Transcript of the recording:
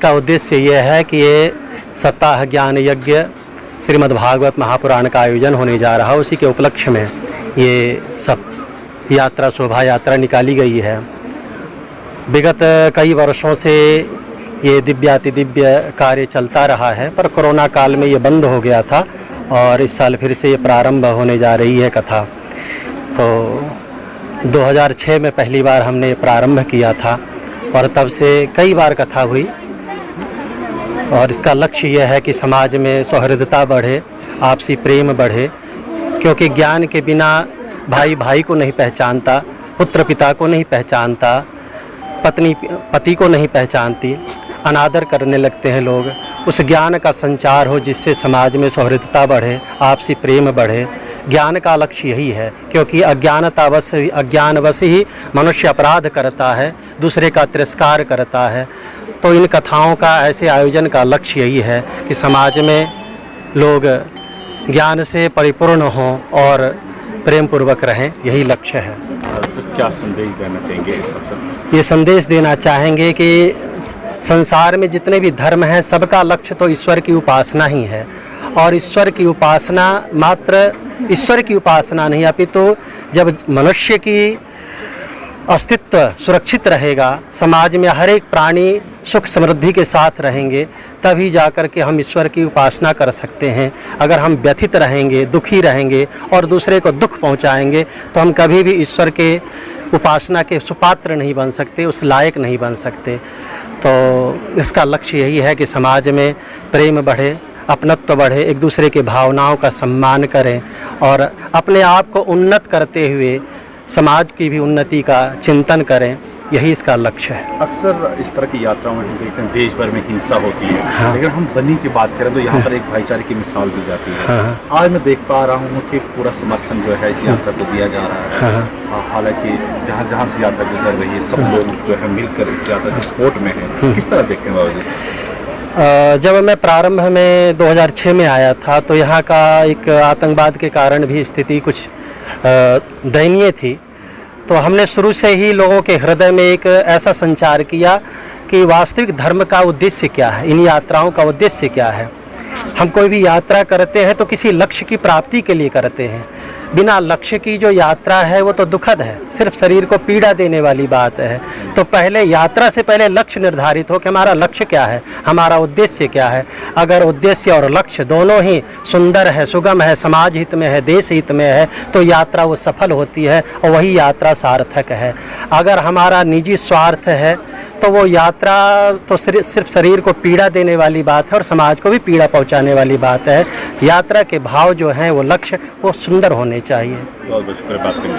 इसका उद्देश्य ये है कि ये सप्ताह ज्ञान यज्ञ श्रीमद् भागवत महापुराण का आयोजन होने जा रहा है, उसी के उपलक्ष्य में ये सब यात्रा, शोभा यात्रा निकाली गई है। विगत कई वर्षों से ये दिव्याति दिव्य कार्य चलता रहा है, पर कोरोना काल में ये बंद हो गया था और इस साल फिर से ये प्रारंभ होने जा रही है कथा। तो 2006 में पहली बार हमने प्रारंभ किया था और तब से कई बार कथा हुई और इसका लक्ष्य यह है कि समाज में सौहार्दता बढ़े, आपसी प्रेम बढ़े, क्योंकि ज्ञान के बिना भाई भाई को नहीं पहचानता, पुत्र पिता को नहीं पहचानता, पत्नी पति को नहीं पहचानती, अनादर करने लगते हैं लोग। उस ज्ञान का संचार हो जिससे समाज में सौहार्दता बढ़े, आपसी प्रेम बढ़े। ज्ञान का लक्ष्य यही है, क्योंकि अज्ञानवश ही मनुष्य अपराध करता है, दूसरे का तिरस्कार करता है। तो इन कथाओं का, ऐसे आयोजन का लक्ष्य यही है कि समाज में लोग ज्ञान से परिपूर्ण हों और प्रेम पूर्वक रहें, यही लक्ष्य है। क्या संदेश देना चाहेंगे इस अवसर पर? ये संदेश देना चाहेंगे कि संसार में जितने भी धर्म हैं, सबका लक्ष्य तो ईश्वर की उपासना ही है। और ईश्वर की उपासना मात्र ईश्वर की उपासना नहीं, अपितु जब मनुष्य की अस्तित्व सुरक्षित रहेगा, समाज में हर एक प्राणी सुख समृद्धि के साथ रहेंगे, तभी जाकर के हम ईश्वर की उपासना कर सकते हैं। अगर हम व्यथित रहेंगे, दुखी रहेंगे और दूसरे को दुख पहुंचाएंगे, तो हम कभी भी ईश्वर के उपासना के सुपात्र नहीं बन सकते, उस लायक नहीं बन सकते। तो इसका लक्ष्य यही है कि समाज में प्रेम बढ़े, अपनत्व बढ़े, एक दूसरे के भावनाओं का सम्मान करें और अपने आप को उन्नत करते हुए समाज की भी उन्नति का चिंतन करें, यही इसका लक्ष्य है। अक्सर इस तरह की यात्राओं में हम देखते हैं देश भर में हिंसा होती है। हाँ। लेकिन हम बनी की बात करें तो यहाँ पर एक भाईचारे की मिसाल दी जाती है। हाँ। आज मैं देख पा रहा हूँ कि पूरा समर्थन जो है इस यात्रा को दिया जा रहा है। हाँ। हालांकि जहाँ जहाँ से यात्रा गुजर रही है, सब लोग जो है मिलकर इस यात्रा के सपोर्ट में है। किस तरह देखते हैं बाबा जी? जब मैं प्रारंभ में 2006 में आया था तो यहाँ का एक आतंकवाद के कारण भी स्थिति कुछ दयनीय थी। तो हमने शुरू से ही लोगों के हृदय में एक ऐसा संचार किया कि वास्तविक धर्म का उद्देश्य क्या है, इन यात्राओं का उद्देश्य क्या है। हम कोई भी यात्रा करते हैं तो किसी लक्ष्य की प्राप्ति के लिए करते हैं। बिना लक्ष्य की जो यात्रा है वो तो दुखद है, सिर्फ शरीर को पीड़ा देने वाली बात है। तो पहले यात्रा से पहले लक्ष्य निर्धारित हो कि हमारा लक्ष्य क्या है, हमारा उद्देश्य क्या है। अगर उद्देश्य और लक्ष्य दोनों ही सुंदर है, सुगम है, समाज हित में है, देश हित में है, तो यात्रा वो सफल होती है और वही यात्रा सार्थक है। अगर हमारा निजी स्वार्थ है तो वो यात्रा तो सिर्फ शरीर को पीड़ा देने वाली बात है और समाज को भी पीड़ा पहुंचाने वाली बात है। यात्रा के भाव जो हैं, वो लक्ष्य वो सुंदर होने चाहिए। बहुत शुक्रिया बात करने